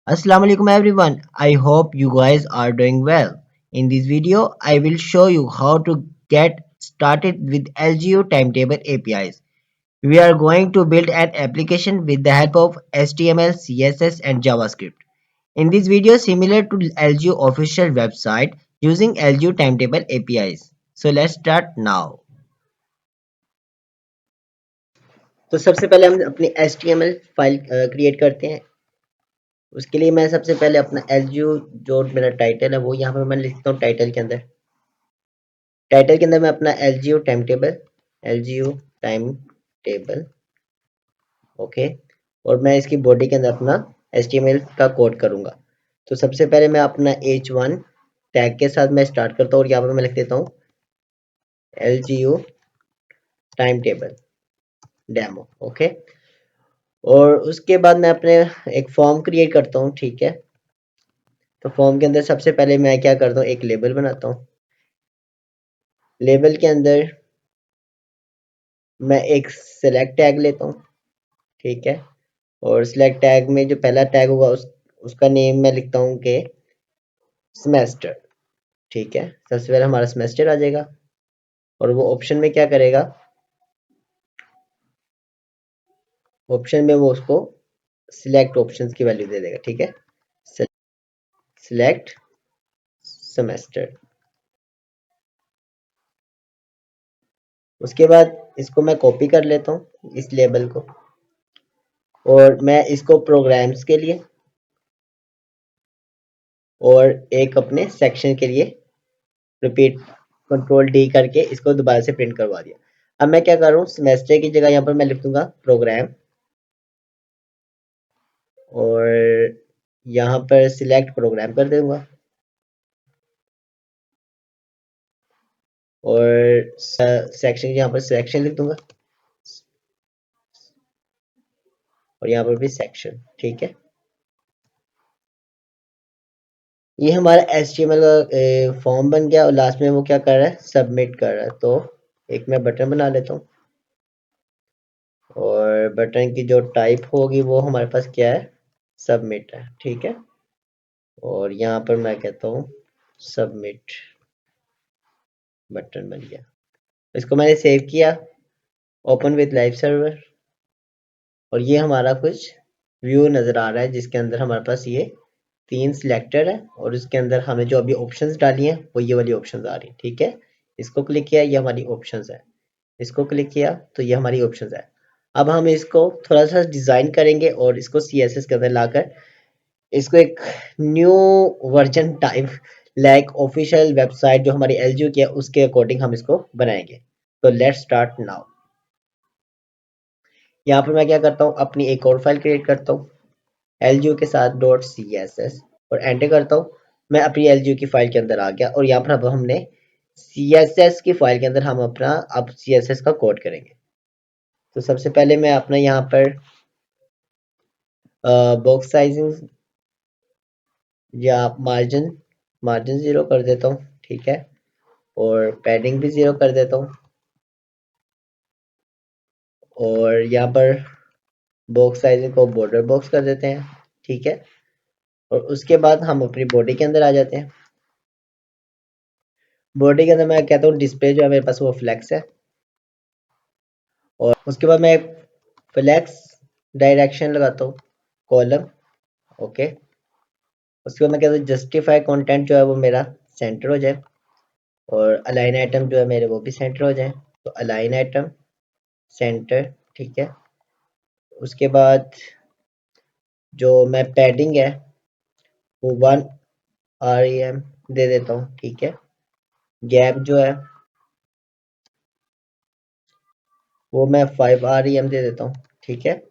Assalamu alaikum everyone. I hope you guys are doing well. In this video, I will show you how to get started with LGO timetable APIs. We are going to build an application with the help of HTML, CSS and JavaScript. In this video, similar to LGO official website using LGO timetable APIs. So let's start now. तो सबसे पहले हम अपनी HTML file create करते हैं। उसके लिए मैं सबसे पहले अपना LGO जो मेरा टाइटल है वो यहाँ पे मैं लिखता हूँ टाइटल के अंदर मैं अपना L G O table okay. और मैं इसकी बॉडी के अंदर अपना HTML का कोड करूंगा। तो सबसे पहले मैं अपना h1 टैग के साथ मैं स्टार्ट करता हूँ और यहाँ पे मैं लिख देता हूँ LGO time table demo okay. और उसके बाद मैं अपने एक फॉर्म क्रिएट करता हूँ, ठीक है। तो फॉर्म के अंदर सबसे पहले मैं क्या करता हूँ, एक लेबल बनाता हूँ। लेबल के अंदर मैं एक सेलेक्ट टैग लेता हूँ, ठीक है। और सिलेक्ट टैग में जो पहला टैग होगा उसका नेम मैं लिखता हूँ कि सेमेस्टर, ठीक है। सबसे पहले हमारा सेमेस्टर आ जाएगा और वो ऑप्शन में क्या करेगा, ऑप्शन में वो उसको सिलेक्ट ऑप्शंस की वैल्यू दे देगा, ठीक है। Select semester. उसके बाद इसको मैं कॉपी कर लेता हूँ इस लेबल को और मैं इसको प्रोग्राम्स के लिए और एक अपने सेक्शन के लिए रिपीट कंट्रोल डी करके इसको दोबारा से प्रिंट करवा दिया। अब मैं क्या कर रहा हूँ, सेमेस्टर की जगह यहाँ पर मैं लिख दूंगा प्रोग्राम और यहाँ पर सिलेक्ट प्रोग्राम कर दूंगा और सेक्शन यहाँ पर सेक्शन लिख दूंगा और यहाँ पर भी सेक्शन, ठीक है। ये हमारा HTML का फॉर्म बन गया और लास्ट में वो क्या कर रहा है, सबमिट कर रहा है। तो एक मैं बटन बना लेता हूँ और बटन की जो टाइप होगी वो हमारे पास क्या है, सबमिट है, ठीक है। और यहाँ पर मैं कहता हूँ सबमिट, बटन बन गया। इसको मैंने सेव किया, ओपन विद लाइव सर्वर और ये हमारा कुछ व्यू नज़र आ रहा है जिसके अंदर हमारे पास ये 3 सिलेक्टर है और इसके अंदर हमें जो अभी ऑप्शंस डाली हैं वो ये वाली ऑप्शंस आ रही हैं, ठीक है। इसको क्लिक किया, ये हमारी ऑप्शंस है। इसको क्लिक किया तो ये हमारी ऑप्शंस है। अब हम इसको थोड़ा सा डिज़ाइन करेंगे और इसको CSS के अंदर लाकर इसको एक new version type like official website जो हमारी LGO की है उसके अकॉर्डिंग हम इसको बनाएंगे। तो लेट्स स्टार्ट नाउ। यहाँ पर मैं क्या करता हूँ, अपनी एक और फाइल क्रिएट करता हूँ LGO के साथ .css और एंटर करता हूँ। मैं अपनी LGO की फाइल के अंदर आ गया और यहाँ पर अब हमने CSS की फाइल के अंदर हम अपना अब CSS का कोड करेंगे। तो सबसे पहले मैं अपना यहाँ पर बॉक्स साइजिंग या मार्जिन मार्जिन 0 कर देता हूँ, ठीक है। और पैडिंग भी 0 कर देता हूँ और यहाँ पर बॉक्स साइजिंग को बॉर्डर बॉक्स कर देते हैं, ठीक है। और उसके बाद हम अपनी बॉडी के अंदर आ जाते हैं। बॉडी के अंदर मैं कहता हूँ डिस्प्ले जो है मेरे पास वो फ्लेक्स है और उसके बाद मैं फ्लेक्स डायरेक्शन लगाता हूँ कॉलम, ओके। उसके बाद मैं कहता हूँ जस्टिफाई कंटेंट जो है वो मेरा सेंटर हो जाए और अलाइन आइटम जो है मेरे वो भी सेंटर हो जाए। तो अलाइन आइटम सेंटर, ठीक है। उसके बाद जो मैं पैडिंग है वो 1 REM दे देता हूँ, ठीक है। गैप जो है वो मैं 5 REM दे देता हूँ, ठीक है।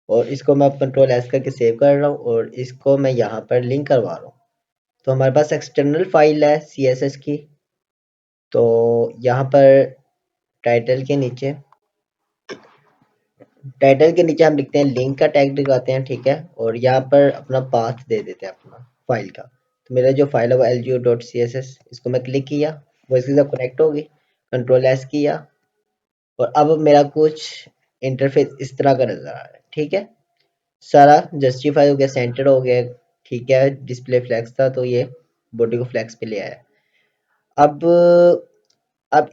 और इसको मैं अब कंट्रोल S करके सेव कर रहा हूँ और इसको मैं यहाँ पर लिंक करवा रहा हूँ। तो हमारे पास एक्सटर्नल फाइल है CSS की। तो यहाँ पर टाइटल के नीचे हम लिखते हैं लिंक का टैग लगाते हैं, ठीक है। और यहाँ पर अपना पाथ दे देते हैं अपना फाइल का। तो मेरा जो फाइल है वो LGO.css, इसको मैं क्लिक किया वो इसके साथ कनेक्ट होगी, कंट्रोल S किया और अब मेरा कुछ इंटरफेस इस तरह का नजर आ रहा है, ठीक है। सारा जस्टिफाई हो गया, सेंटर हो गया, ठीक है। डिस्प्ले फ्लैक्स था तो ये बॉडी को फ्लैक्स पे ले आया। अब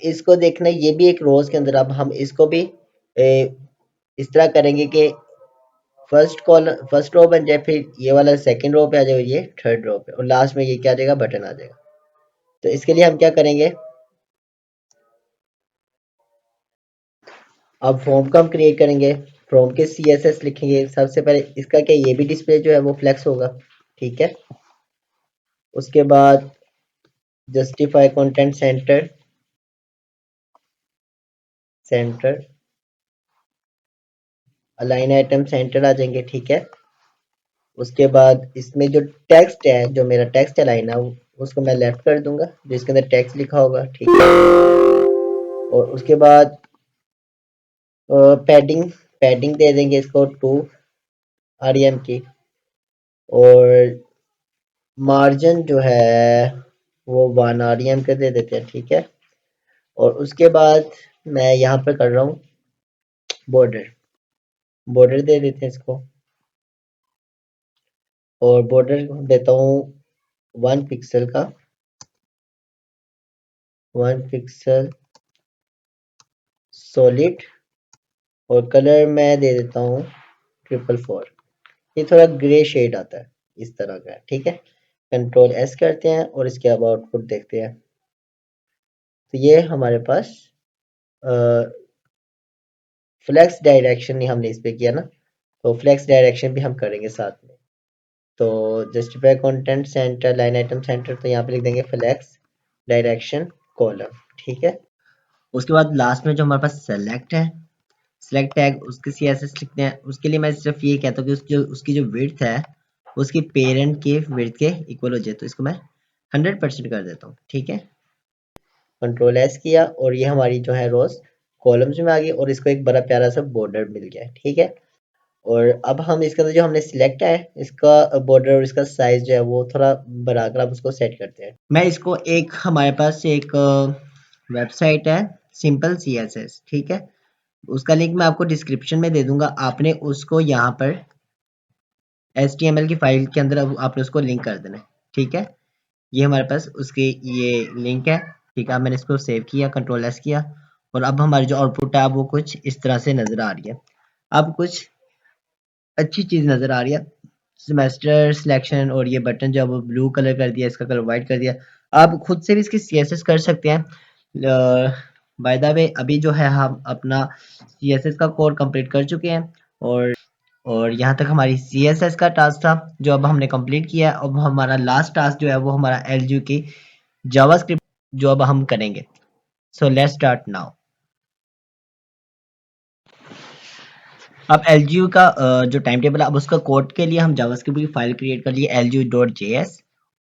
इसको देखना, ये भी एक रोज के अंदर, अब हम इसको भी इस तरह करेंगे कि फर्स्ट रो बन जाए, फिर ये वाला सेकंड रो पे आ जाए, ये थर्ड रो पे, और लास्ट में ये क्या आ जाएगा, बटन आ जाएगा। तो इसके लिए हम क्या करेंगे, अब फॉर्म का हम क्रिएट करेंगे, फॉर्म के CSS लिखेंगे। सबसे पहले इसका क्या, ये भी डिस्प्ले जो है वो फ्लेक्स होगा, ठीक है। उसके बाद justify content centre, align item centre आ जाएंगे, ठीक है। उसके बाद इसमें जो टेक्स्ट है, जो मेरा टेक्स्ट अलाइन है, उसको मैं लेफ्ट कर दूंगा, जिसके अंदर टेक्स्ट लिखा होगा, ठीक है। और उसके बाद पैडिंग पैडिंग दे देंगे इसको 2 REM की, और मार्जिन जो है वो 1 REM का दे देते हैं, ठीक है। और उसके बाद मैं यहाँ पर कर रहा हूँ बॉर्डर, दे देते हैं इसको, और बॉर्डर देता हूँ 1 पिक्सल का, 1 पिक्सल सॉलिड, और कलर मैं दे देता हूँ 444। ये थोड़ा ग्रे शेड आता है, इस तरह का, ठीक है। Ctrl+S करते हैं और इसके अब आउटपुट देखते हैं। तो ये हमारे पास फ्लेक्स डायरेक्शन ही हमने इस पे किया ना, तो फ्लेक्स डायरेक्शन भी हम करेंगे साथ में। तो justify content centre, line item centre, तो यहाँ पे लिख देंगे फ्लेक्स डायरेक्शन कॉलम, ठीक है। उसके बाद लास्ट में जो हमारे पास सेलेक्ट है, सेलेक्ट टैग, उसके CSS लिखते हैं। उसके लिए मैं सिर्फ ये कहता हूँ कि उसकी जो विड्थ है उसकी पेरेंट के विड्थ के इक्वल हो जाए, तो इसको मैं 100% कर देता हूँ, ठीक है। Ctrl+S किया और ये हमारी जो है रोज कॉलम्स में आ गई, और इसको एक बड़ा प्यारा सा बॉर्डर मिल गया, ठीक है। और अब हम इसके अंदर जो हमने सिलेक्ट है, इसका बॉर्डर और इसका साइज जो है वो थोड़ा बढ़ा कर आप उसको सेट करते हैं। मैं इसको एक, हमारे पास एक वेबसाइट है सिंपल CSS, ठीक है, उसका लिंक मैं आपको डिस्क्रिप्शन में दे दूंगा। आपने उसको यहाँ पर HTML की फाइल के अंदर आपने उसको लिंक कर देना है, ठीक है। ये हमारे पास उसकी ये लिंक है, ठीक है। मैंने इसको सेव किया, Ctrl+S किया, और अब हमारी जो आउटपुट है वो कुछ इस तरह से नजर आ रही है। अब कुछ अच्छी चीज नजर आ रही है, सेमेस्टर सिलेक्शन, और ये बटन जो है वो ब्लू कलर कर दिया, इसका कलर व्हाइट कर दिया। आप खुद से भी इसकी CSS कर सकते हैं। बाय द वे अभी जो है हम अपना CSS का कोड कंप्लीट कर चुके हैं, और यहाँ तक हमारी CSS का टास्क था जो अब हमने कंप्लीट किया है। अब हमारा लास्ट टास्क जो है वो हमारा LGU की जावास्क्रिप्ट जो अब हम करेंगे। So let's start now. अब LGU का जो टाइम टेबल है, अब उसका कोड के लिए हम जावास्क्रिप्ट की फाइल क्रिएट कर लिए LGU.js,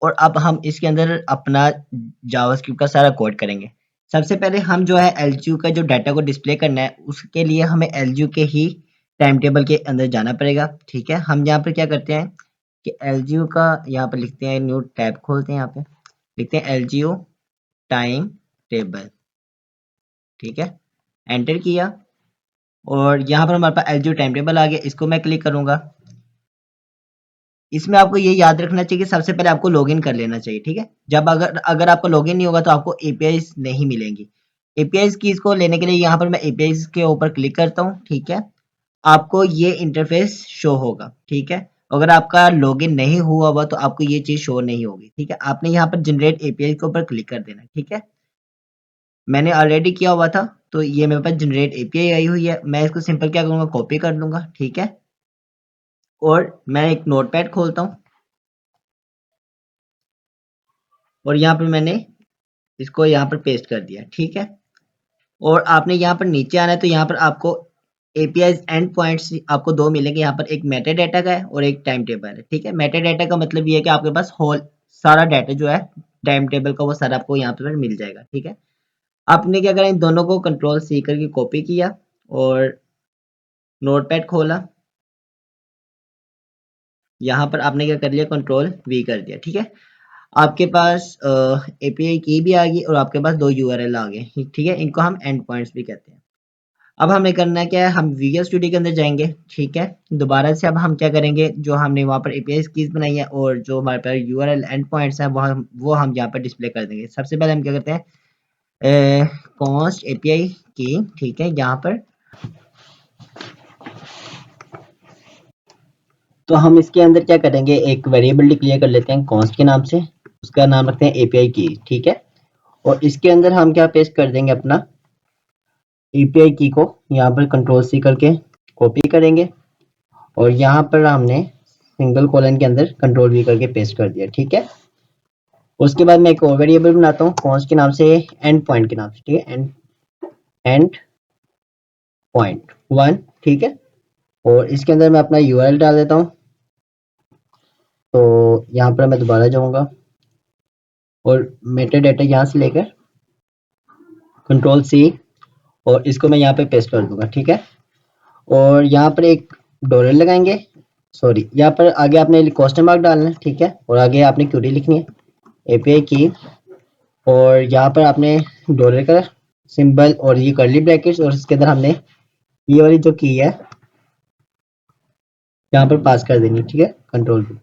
और अब हम इसके अंदर अपना जावास्क्रिप्ट का सारा कोड करेंगे। सबसे पहले हम जो है LGU का जो डाटा को डिस्प्ले करना है, उसके लिए हमें LGU के ही टाइम टेबल के अंदर जाना पड़ेगा, ठीक है। हम यहाँ पर क्या करते हैं कि LGU का यहाँ पर लिखते हैं, न्यू टैब खोलते हैं, यहाँ पे लिखते हैं LGU टाइम टेबल, ठीक है। एंटर किया और यहाँ पर हमारे पास LGU टाइम टेबल आ गया, इसको मैं क्लिक करूंगा। इसमें आपको ये याद रखना चाहिए कि सबसे पहले आपको लॉगिन कर लेना चाहिए, ठीक है। जब अगर अगर आपका लॉगिन नहीं होगा तो आपको APIs नहीं मिलेंगी। APIs की इसको लेने के लिए यहाँ पर मैं APIs के ऊपर क्लिक करता हूँ, ठीक है। आपको ये इंटरफेस शो होगा, ठीक है। अगर आपका लॉगिन नहीं हुआ हुआ तो आपको ये चीज शो नहीं होगी, ठीक है। आपने यहाँ पर जनरेट API के ऊपर क्लिक कर देना, ठीक है। मैंने ऑलरेडी किया हुआ था, तो ये मेरे पास जनरेट API आई हुई है। मैं इसको सिंपल क्या करूँगा, कॉपी कर लूंगा, ठीक है। और मैं एक नोटपैड खोलता हूँ, और यहाँ पर मैंने इसको यहाँ पर पेस्ट कर दिया, ठीक है। और आपने यहाँ पर नीचे आना है, तो यहाँ पर आपको APIs एंड पॉइंट्स आपको दो मिलेंगे। यहाँ पर एक मेटा डाटा का है और एक टाइम टेबल है, ठीक है। मेटा डाटा का मतलब ये है कि आपके पास होल सारा डाटा जो है टाइम टेबल का, वो सारा आपको यहाँ पर मिल जाएगा, ठीक है। आपने क्या करा, इन दोनों को Ctrl+C करके कॉपी किया और नोटपैड खोला। यहाँ पर आपने क्या कर लिया, Ctrl+V कर दिया, ठीक है। आपके पास API की भी आ गई और आपके पास दो URL आ गए, ठीक है। इनको हम एंड पॉइंट्स भी कहते हैं। अब हमें करना है क्या है, हम विजुअल स्टूडियो के अंदर जाएंगे, ठीक है। दोबारा से अब हम क्या करेंगे, जो हमने वहाँ पर एपीआई कीज बनाई है और जो हमारे पास यूआरएल एंड पॉइंट्स हैं वो हम यहाँ पर डिस्प्ले कर देंगे। सबसे पहले हम क्या करते हैं, कॉन्स्ट एपीआई की, ठीक है। यहाँ पर तो हम इसके अंदर क्या करेंगे, एक वेरिएबल डिक्लेयर कर लेते हैं कॉन्स्ट के नाम से, उसका नाम रखते हैं एपीआई की, ठीक है। और इसके अंदर हम क्या पेस्ट कर देंगे, अपना एपीआई की को यहाँ पर कंट्रोल सी करके कॉपी करेंगे और यहाँ पर हमने सिंगल कॉलन के अंदर कंट्रोल वी करके पेस्ट कर दिया, ठीक है। उसके बाद मैं एक और वेरिएबल बनाता हूँ कॉन्स्ट के नाम से, एंड पॉइंट के नाम से, ठीक है, एंड पॉइंट 1, ठीक है। और इसके अंदर मैं अपना यूआरएल डाल देता हूँ। तो यहाँ पर मैं दोबारा जाऊँगा और मेटा डाटा यहाँ से लेकर कंट्रोल सी और इसको मैं यहाँ पे पेस्ट कर दूंगा, ठीक है। और यहाँ पर एक डॉलर लगाएंगे, सॉरी, यहाँ पर आगे आपने क्वेश्चन मार्क डालना है, ठीक है। और आगे आपने क्यूरी लिखनी है एपीआई की, और यहाँ पर आपने डॉलर का सिंबल और ये कर्ली ब्रैकेट्स और इसके अंदर हमने ये वाली जो की है यहाँ पर पास कर देनी, ठीक है, कंट्रोल भी।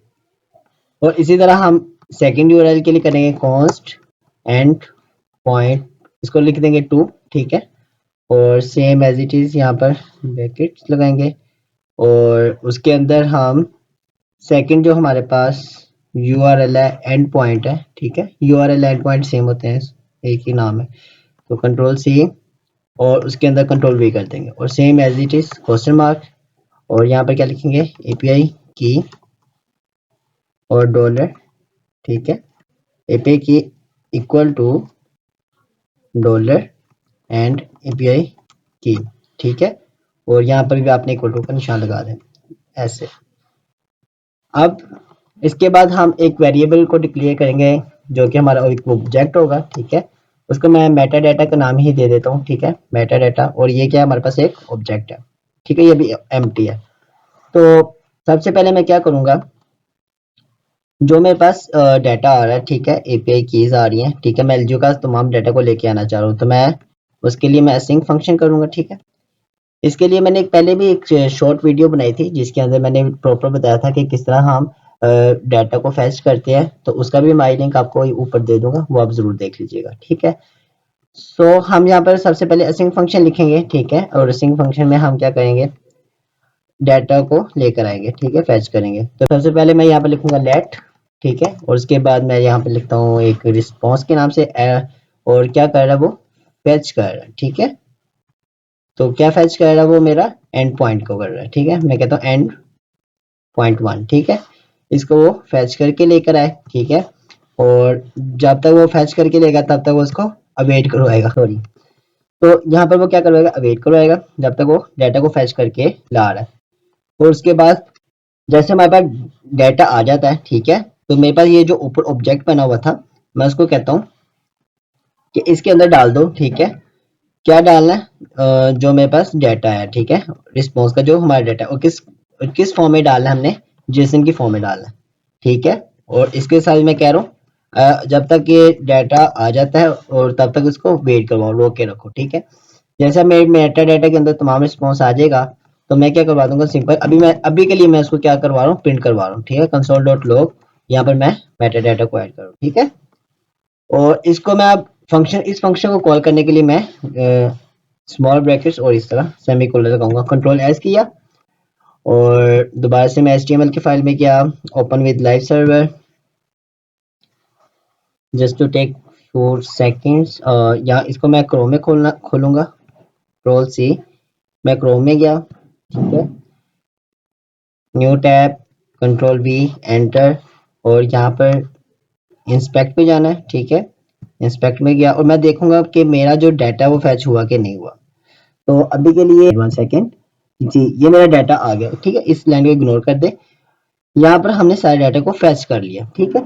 और इसी तरह हम सेकंड यूआरएल के लिए करेंगे कॉन्स्ट एंड पॉइंट, इसको लिख देंगे 2, ठीक है। और सेम एज इट इज यहाँ पर ब्रैकेट्स लगाएंगे और उसके अंदर हम सेकंड जो हमारे पास यूआरएल है एंड पॉइंट है, ठीक है। यूआरएल एंड पॉइंट सेम होते हैं, एक ही नाम है, तो कंट्रोल सी और उसके अंदर कंट्रोल वी कर देंगे और same as it is question mark और यहाँ पर क्या लिखेंगे, एपीआई की और डॉलर, ठीक है, एपीआई की equal to dollar and API की, ठीक है। और यहाँ पर भी आपने इक्वल टू का निशान लगा दें ऐसे। अब इसके बाद हम एक वेरिएबल को डिक्लेयर करेंगे जो कि हमारा एक ऑब्जेक्ट होगा, ठीक है। उसको मैं मेटा डाटा का नाम ही दे देता हूँ, ठीक है, मेटा डाटा। और ये क्या है, हमारे पास एक ऑब्जेक्ट है, ठीक है, ये भी एम्प्टी है। तो सबसे पहले मैं क्या करूँगा, जो मेरे पास डाटा आ रहा है, ठीक है, एपीआई कीज आ रही हैं, ठीक है, मैं एलजीओ का तमाम डाटा को लेके आना चाह रहा हूँ, तो मैं उसके लिए मैं सिंक फंक्शन करूँगा, ठीक है। इसके लिए मैंने पहले भी एक शॉर्ट वीडियो बनाई थी जिसके अंदर मैंने प्रॉपर बताया था कि किस तरह हम डाटा को फेच करते हैं, तो उसका भी मैं लिंक आपको ऊपर दे दूंगा, वो आप जरूर देख लीजिएगा, ठीक है। सो हम यहाँ पर सबसे पहले असिंक फंक्शन लिखेंगे, ठीक है। और असिंक फंक्शन में हम क्या करेंगे, डाटा को लेकर आएंगे, ठीक है, फैच करेंगे। तो सबसे पहले मैं यहाँ पर लिखूंगा लेट, ठीक है। और उसके बाद मैं यहाँ पर लिखता हूँ एक रिस्पॉन्स के नाम से, और क्या कर रहा है वो, फैच कर रहा है, ठीक है। तो क्या फैच कर रहा है वो, मेरा एंड पॉइंट को कर रहा है, ठीक है। मैं कहता हूँ एंड पॉइंट 1, ठीक है। इसको वो फैच करके लेकर आए, ठीक है। और जब तक वो फैच करके लेगा तब तक वो उसको अवेट करवाएगा, सॉरी। तो यहाँ पर वो क्या करवाएगा, अवेट करवाएगा जब तक वो डाटा को फैच करके ला रहा है। और उसके बाद जैसे हमारे पास डाटा आ जाता है, ठीक है, तो मेरे पास ये जो ऊपर ऑब्जेक्ट बना हुआ था, मैं उसको कहता हूँ कि इसके अंदर डाल दो, ठीक है। क्या डालना है, जो मेरे पास डाटा है, ठीक है, रिस्पॉन्स का जो हमारा डाटा है, और किस किस फॉर्म में डालना है, हमने जेसन की फॉर्म में डालना है, ठीक है। और इसके साथ मैं कह रहा हूँ जब तक ये डाटा आ जाता है और तब तक इसको वेट करवाओ, रोक के रखो, ठीक है। जैसा मेरे मेटा डाटा के अंदर तमाम रिस्पॉन्स आ जाएगा तो मैं क्या करवा दूंगा, सिंपल अभी के लिए मैं उसको क्या करवा रहा हूँ, प्रिंट करवा रहा हूँ, ठीक है, कंसोल डॉट लॉग, यहाँ पर मैं मेटा डाटा को ऐड करूँ, ठीक है। और इसको मैं अब फंक्शन, इस फंक्शन को कॉल करने के लिए मैं स्मॉल ब्रैकेट्स और इस तरह सेमी कोलन लगाऊंगा, कंट्रोल एस किया और दोबारा से मैं HTML की फाइल में किया, open with live server, just to take 4 seconds. यहाँ इसको मैं क्रोम में खोलूंगा, कंट्रोल सी, मैं क्रोम में गया, ठीक है, new tab, control we, enter, और यहाँ पर इंस्पेक्ट पे जाना है, ठीक है। इंस्पेक्ट में गया और मैं देखूंगा कि मेरा जो डाटा वो फैच हुआ कि नहीं हुआ। तो अभी के लिए 1 सेकेंड जी, ये मेरा डाटा आ गया, ठीक है। इस लाइन को इग्नोर कर दे, यहाँ पर हमने सारे डाटा को फैच कर लिया, ठीक है।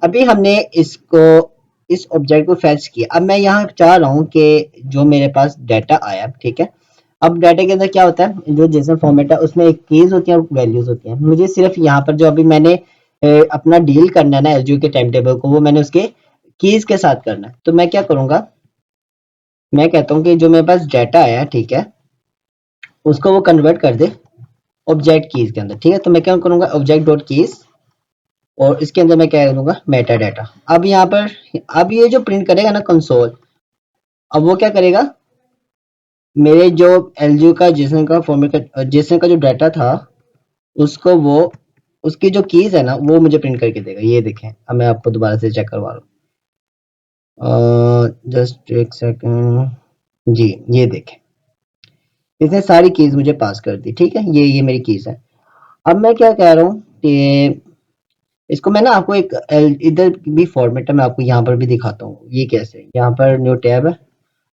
अभी हमने इसको, इस ऑब्जेक्ट को फैच किया। अब मैं यहाँ चाह रहा हूँ कि जो मेरे पास डाटा आया, ठीक है, अब डाटा के अंदर क्या होता है, जो जेसन फॉर्मेट है उसमें एक कीज होती है और वैल्यूज होती हैं। मुझे सिर्फ यहाँ पर जो अभी मैंने अपना डील करना है ना एलजीओ के टाइम टेबल को, वो मैंने उसके कीज के साथ करना है। तो मैं क्या करूंगा, मैं कहता हूँ कि जो मेरे पास डाटा आया, ठीक है, उसको वो कन्वर्ट कर दे ऑब्जेक्ट कीज के अंदर, ठीक है। तो मैं क्या करूंगा, ऑब्जेक्ट डॉट कीज, और इसके अंदर मैं क्या करूंगा, मेटा डाटा। अब यहाँ पर, अब ये जो प्रिंट करेगा ना कंसोल, अब वो क्या करेगा, मेरे जो एलजी का जेसन का फॉर्मेट का जेसन का जो डाटा था, उसको वो, उसकी जो कीज है ना वो मुझे प्रिंट करके देगा। ये देखें, अब मैं आपको दोबारा से चेक करवा रहा हूँ, जस्ट एक सेकंड जी। ये देखें, इसने सारी कीज मुझे पास कर दी, ठीक है। ये मेरी कीज है। अब मैं क्या कह रहा हूँ कि इसको मैं ना आपको एक इधर भी फॉर्मेट है, मैं आपको यहाँ पर भी दिखाता हूँ ये कैसे। यहाँ पर न्यू टैब है,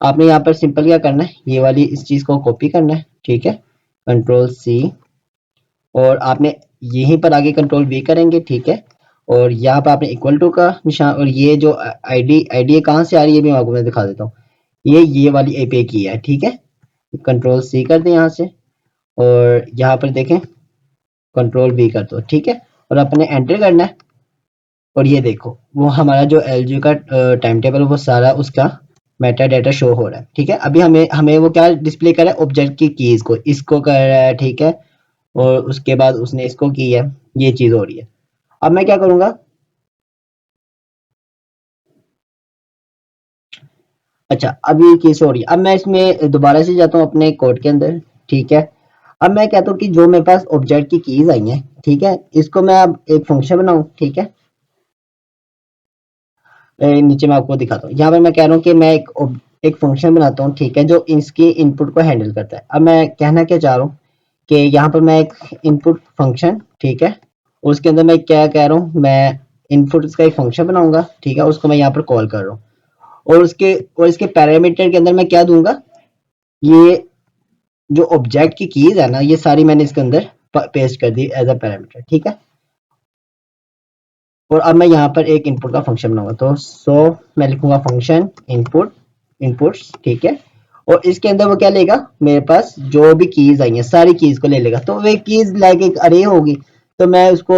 आपने यहाँ पर सिंपल क्या करना है, ये वाली इस चीज को कॉपी करना है, ठीक है। कंट्रोल सी, और आपने यहीं पर आगे कंट्रोल वी करेंगे, ठीक है। और यहाँ पर आपने इक्वल टू का निशान, और ये जो आईडी आईडी कहाँ से आ रही है, ये भी मैं आपको मैं दिखा देता हूँ। ये वाली एपीआई की है, ठीक है। कंट्रोल सी कर दें यहाँ से, और यहाँ पर देखें कंट्रोल वी कर दो, ठीक है। और अपने एंटर करना है, और ये देखो वो हमारा जो एलजी का टाइम टेबल वो सारा उसका मेटा डाटा शो हो रहा है, ठीक है। अभी हमें हमें वो क्या डिस्प्ले कर रहा है, ऑब्जेक्ट की कीज को, इसको कर रहा है, ठीक है। और उसके बाद उसने इसको की है, ये चीज हो रही है। अब मैं क्या करूंगा, अच्छा अब ये चीज हो रही है। अब मैं इसमें दोबारा से जाता हूँ अपने कोड के अंदर, ठीक है। अब मैं कहता हूँ कि जो मेरे पास ऑब्जेक्ट की कीज आई है, ठीक है, इसको मैं अब एक फंक्शन बनाऊं, ठीक है। नीचे मैं आपको दिखाता हूँ, यहाँ पर मैं कह रहा हूँ कि मैं एक फंक्शन बनाता हूँ, ठीक है, जो इसकी इनपुट को हैंडल करता है। अब मैं कहना क्या चाह रहा हूँ कि यहाँ पर मैं एक इनपुट फंक्शन, ठीक है, उसके अंदर मैं क्या कह रहा हूँ, मैं इनपुट का एक फंक्शन बनाऊंगा, ठीक है, उसको मैं यहाँ पर कॉल कर रहा हूँ। और इसके पैरामीटर के अंदर मैं क्या दूंगा, ये जो ऑब्जेक्ट की कीज है ना, ये सारी मैंने इसके अंदर पेस्ट कर दी एज अ पैरामीटर, ठीक है। और अब मैं यहाँ पर एक इनपुट का फंक्शन बनाऊंगा, तो मैं लिखूंगा फंक्शन इनपुट, इनपुट्स, ठीक है। और इसके अंदर वो क्या लेगा, मेरे पास जो भी कीज आई है सारी कीज को ले लेगा। तो वे कीज लाइक एक अरे होगी, तो मैं उसको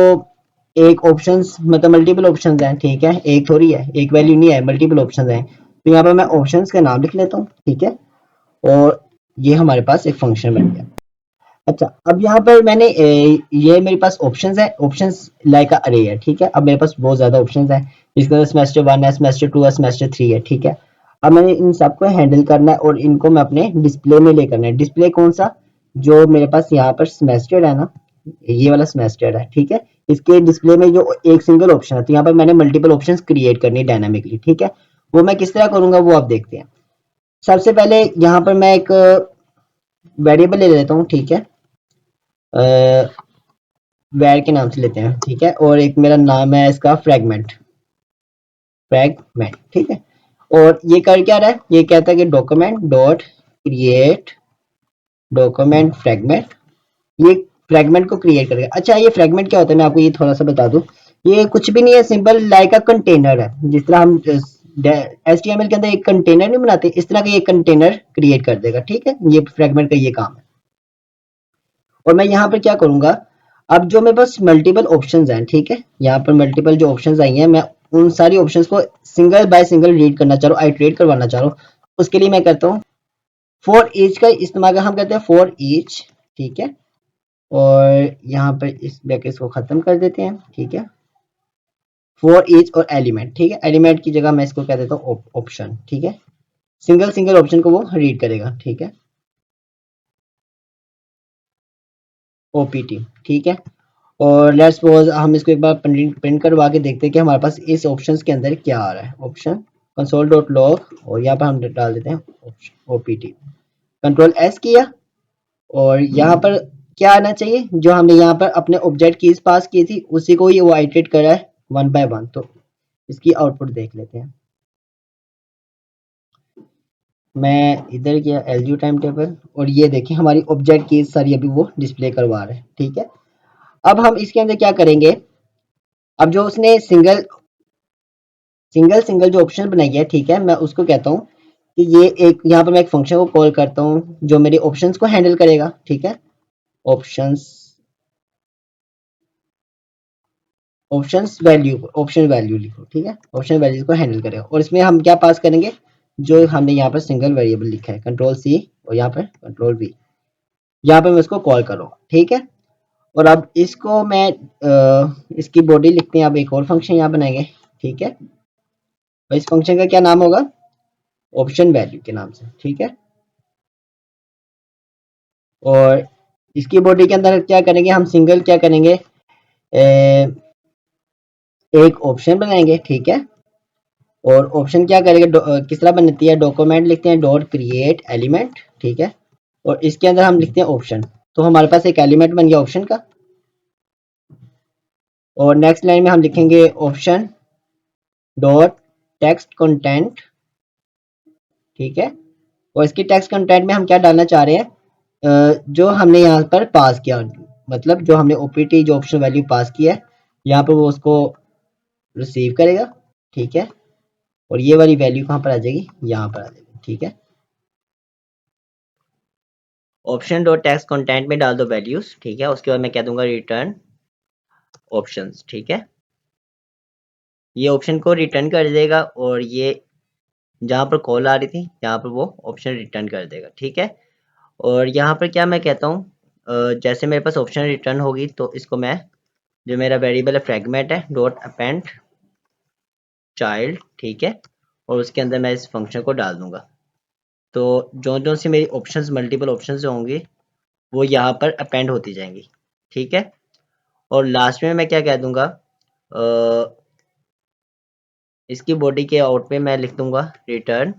एक ऑप्शंस, मतलब मल्टीपल ऑप्शंस हैं, ठीक है, एक थोड़ी है, एक वैल्यू नहीं है, मल्टीपल ऑप्शंस हैं। तो यहाँ पर मैं ऑप्शंस का नाम लिख लेता हूँ, ठीक है। और ये हमारे पास एक फंक्शन बन गया। अच्छा, अब यहाँ पर मैंने ये मेरे पास ऑप्शंस है, ऑप्शंस लाइक अरे है, ठीक है। अब मेरे पास बहुत ज्यादा ऑप्शंस है, इसके अंदर सेमेस्टर 1 है, सेमेस्टर 2 है, सेमेस्टर 3 है, ठीक है। अब मैंने इन सबको हैंडल करना है, और इनको मैं अपने डिस्प्ले में ले करना है। डिस्प्ले कौन सा, जो मेरे पास यहाँ पर सेमेस्टर है ना, ये वाला सेमेस्टर है, ठीक है। इसके डिस्प्ले में जो एक सिंगल ऑप्शन है, तो यहाँ पर मैंने मल्टीपल ऑप्शन क्रिएट करनी है डायनामिकली, ठीक है। वो मैं किस तरह करूंगा वो आप देखते हैं। सबसे पहले यहाँ पर मैं एक वेरिएबल ले लेता हूँ, ठीक है, वैर के नाम से लेते हैं, ठीक है। और एक मेरा नाम है इसका फ्रैगमेंट, फ्रैगमेंट, ठीक है। और ये कर क्या रहा है, ये कहता है कि document dot create document fragment, ये फ्रैगमेंट को क्रिएट करेगा। अच्छा, ये फ्रैगमेंट क्या होता है, मैं आपको ये थोड़ा सा बता दूं। ये कुछ भी नहीं है, सिंपल लाइक अ कंटेनर है। जिस तरह हम HTML के अंदर एक कंटेनर नहीं बनाते, इस तरह का ये कंटेनर क्रिएट कर देगा, ठीक है। ये फ्रैगमेंट का ये काम है। और मैं यहाँ पर क्या करूंगा, अब जो मेरे पास मल्टीपल ऑप्शंस हैं, ठीक है, यहाँ पर मल्टीपल जो ऑप्शंस आई हैं, मैं उन सारी ऑप्शंस को सिंगल बाय सिंगल रीड करना चाह रहा हूँ, आइटरेट करवाना चाह रहा हूँ। उसके लिए मैं करता हूँ फॉर ईच का इस्तेमाल, हम कहते हैं फॉर ईच, ठीक है। और यहाँ पर इस ब्रैकेट्स को खत्म कर देते हैं, ठीक है। फॉर ईच और एलिमेंट, ठीक है, एलिमेंट की जगह मैं इसको कह देता हूँ ऑप्शन, ठीक है। सिंगल सिंगल ऑप्शन को वो रीड करेगा, ठीक है, ओपीटी, ठीक है। और लेट्स सपोज हम इसको एक बार प्रिंट करवा के देखते हैं कि हमारे पास इस ऑप्शंस के अंदर क्या आ रहा है। ऑप्शन कंसोल डॉट लॉग, और यहाँ पर हम डाल देते हैं ओपीटी, कंट्रोल एस किया। और यहाँ पर क्या आना चाहिए, जो हमने यहाँ पर अपने ऑब्जेक्ट कीज पास की थी उसी को ही वो आइटरेट कर रहा है वन बाय वन। तो इसकी आउटपुट देख लेते हैं। मैं इधर गया एलजी टाइम टेबल, और ये देखिए हमारी ऑब्जेक्ट कीज सारी अभी वो डिस्प्ले करवा रहे हैं, ठीक है। अब हम इसके अंदर क्या करेंगे, अब जो उसने सिंगल सिंगल सिंगल जो ऑप्शन बनाई है, ठीक है, मैं उसको कहता हूँ कि ये एक, यहाँ पर मैं एक फंक्शन को कॉल करता हूँ जो मेरे ऑप्शंस को हैंडल करेगा, ठीक है। ऑप्शंस ऑप्शन वैल्यू लिखो, ठीक है, ऑप्शन वैल्यू को हैंडल करेगा। और इसमें हम क्या पास करेंगे, जो हमने यहाँ पर सिंगल वेरिएबल लिखा है, कंट्रोल सी, और यहाँ पर कंट्रोल वी। यहाँ पे मैं इसको कॉल करूँगा, ठीक है। और अब इसको मैं इसकी बॉडी लिखते हैं, अब एक और फंक्शन यहाँ बनाएंगे, ठीक है। और इस फंक्शन का क्या नाम होगा, ऑप्शन वैल्यू के नाम से, ठीक है। और इसकी बॉडी के अंदर क्या करेंगे, हम सिंगल क्या करेंगे, एक ऑप्शन बनाएंगे, ठीक है। और ऑप्शन क्या करेंगे, किस तरह बनती है, डॉक्यूमेंट लिखते हैं डॉट क्रिएट एलिमेंट, ठीक है। और इसके अंदर हम लिखते हैं ऑप्शन, तो हमारे पास एक एलिमेंट बन गया ऑप्शन का। और नेक्स्ट लाइन में हम लिखेंगे ऑप्शन डॉट टेक्स्ट कंटेंट, ठीक है। और इसकी टेक्स्ट कंटेंट में हम क्या डालना चाह रहे हैं, जो हमने यहाँ पर पास किया, मतलब जो हमने ओपीटी जो ऑप्शन वैल्यू पास किया है, यहाँ पर वो उसको रिसीव करेगा, ठीक है। और ये वाली वैल्यू कहाँ पर आ जाएगी, यहाँ पर आ जाएगी, ठीक है। ऑप्शन डॉट टेक्स्ट कंटेंट में डाल दो वैल्यूज, ठीक है। उसके बाद मैं कह दूंगा रिटर्न ऑप्शंस, ठीक है। ये ऑप्शन को रिटर्न कर देगा, और ये जहाँ पर कॉल आ रही थी यहाँ पर वो ऑप्शन रिटर्न कर देगा, ठीक है। और यहाँ पर क्या मैं कहता हूँ, जैसे मेरे पास ऑप्शन रिटर्न होगी तो इसको मैं, जो मेरा वेरिएबल है फ्रेगमेंट है डॉट अपेंड चाइल्ड, ठीक है। और उसके अंदर मैं इस फंक्शन को डाल दूंगा। तो जो जो सी मेरी ऑप्शंस मल्टीपल ऑप्शंस जो होंगी वो यहाँ पर अपेंड होती जाएंगी, ठीक है। और लास्ट में मैं क्या कह दूंगा, इसकी बॉडी के आउट में मैं लिख दूंगा रिटर्न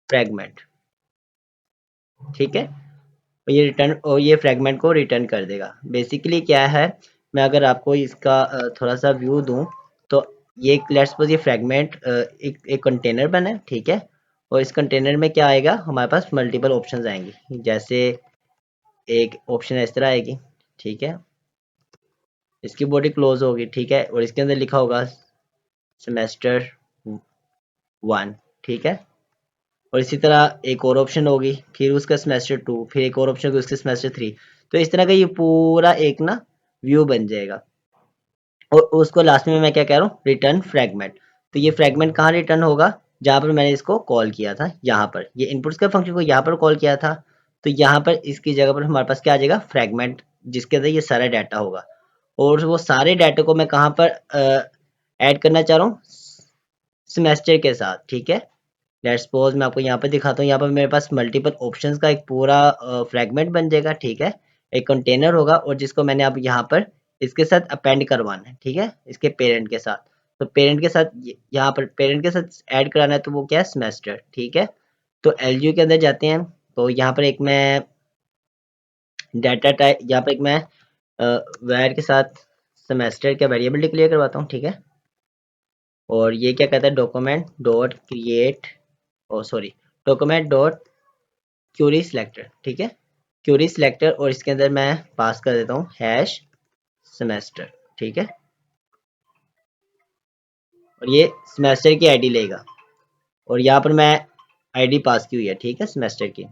फ्रेगमेंट, ठीक है। और ये फ्रेगमेंट को रिटर्न कर देगा। बेसिकली क्या है, मैं अगर आपको इसका थोड़ा सा व्यू दूं, तो ये लेट्स सपोज ये फ्रेगमेंट एक कंटेनर बना है, ठीक है। और इस कंटेनर में क्या आएगा, हमारे पास मल्टीपल ऑप्शंस आएंगी। जैसे एक ऑप्शन इस तरह आएगी, ठीक है। इसकी बॉडी क्लोज होगी, ठीक है। और इसके अंदर लिखा होगा सेमेस्टर 1, ठीक है। और इसी तरह एक और ऑप्शन होगी, फिर उसका सेमेस्टर 2, फिर एक और ऑप्शन होगी उसका सेमेस्टर 3। तो इस तरह का ये पूरा एक ना व्यू बन जाएगा। और उसको लास्ट में मैं क्या कह रहा हूँ, रिटर्न फ्रेगमेंट। तो ये फ्रेगमेंट कहाँ रिटर्न होगा, जहाँ पर मैंने इसको कॉल किया था, यहाँ पर ये इनपुट्स का फंक्शन को यहाँ पर कॉल किया था। तो यहाँ पर इसकी जगह पर हमारे पास क्या आ जाएगा, फ्रेगमेंट, जिसके अंदर ये सारा डाटा होगा। और वो सारे डाटा को मैं कहाँ पर ऐड करना चाह रहा हूँ, सेमेस्टर के साथ, ठीक है। लेट्स सपोज मैं आपको यहाँ पर दिखाता हूँ, यहाँ पर मेरे पास मल्टीपल ऑप्शंस का एक पूरा फ्रेगमेंट बन जाएगा, ठीक है। एक कंटेनर होगा और जिसको मैंने अब यहाँ पर इसके साथ अपेंड करवाना है, ठीक है, इसके पेरेंट के साथ। तो पेरेंट के साथ यहाँ पर पेरेंट के साथ ऐड कराना है, तो वो क्या है, सेमेस्टर, ठीक है। तो एलयू के अंदर जाते हैं, तो यहाँ पर एक मैं डाटा टाइप, यहाँ पर एक मैं वेर के साथ सेमेस्टर का वेरिएबल डिक्लेयर करवाता हूँ, ठीक है। और ये क्या कहता है, document dot create, oh sorry, document dot query selector, ठीक है, क्यूरी सिलेक्टर। और इसके अंदर मैं पास कर देता हूँ हैश सेमेस्टर, ठीक है। और ये सेमेस्टर की आईडी लेगा, और यहाँ पर मैं आईडी पास की हुई है, ठीक है, सेमेस्टर की।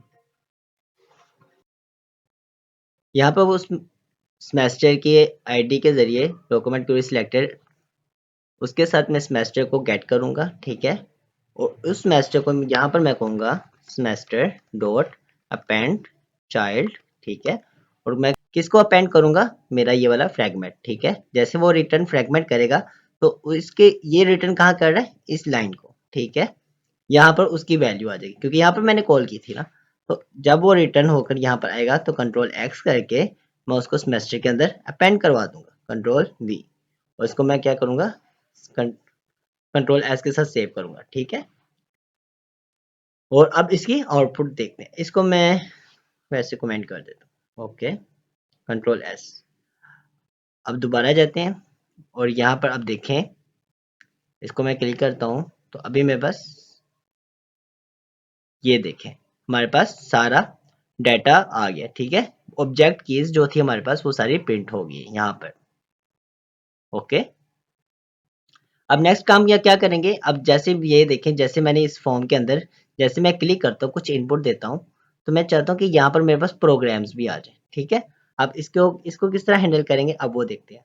यहाँ पर वो सेमेस्टर की आईडी के जरिए डॉक्यूमेंट क्यूरी सिलेक्टर, उसके साथ मैं सेमेस्टर को गेट करूँगा, ठीक है। और उस सेमेस्टर को यहाँ पर मैं कहूँगा सेमेस्टर डॉट अपेंड चाइल्ड, ठीक है। और मैं किसको अपेंड करूँगा, मेरा ये वाला फ्रेगमेंट, ठीक है। जैसे वो रिटर्न फ्रेगमेंट करेगा तो इसके ये रिटर्न कहाँ कर रहा है, इस लाइन को, ठीक है। यहाँ पर उसकी वैल्यू आ जाएगी क्योंकि यहाँ पर मैंने कॉल की थी ना। तो जब वो रिटर्न होकर यहाँ पर आएगा तो कंट्रोल एक्स करके मैं उसको सेमेस्टर के अंदर अपेंड करवा दूंगा, कंट्रोल वी। और इसको मैं क्या करूँगा, कंट्रोल एस के साथ सेव करूँगा, ठीक है। और अब इसकी आउटपुट देखते हैं, इसको मैं वैसे कमेंट कर देता हूँ, ओके, कंट्रोल एस। अब दोबारा जाते हैं और यहाँ पर अब देखें, इसको मैं क्लिक करता हूँ तो अभी मेरे पास ये देखें, हमारे पास सारा डाटा आ गया, ठीक है। ऑब्जेक्ट कीज जो थी हमारे पास वो सारी प्रिंट हो गई यहाँ पर, ओके। अब नेक्स्ट काम क्या करेंगे, अब जैसे ये देखें, जैसे मैंने इस फॉर्म के अंदर जैसे मैं क्लिक करता हूँ, कुछ इनपुट देता हूँ, तो मैं चाहता हूँ कि यहाँ पर मेरे पास प्रोग्राम्स भी आ जाए, ठीक है। अब इसको किस तरह हैंडल करेंगे, अब वो देखते हैं।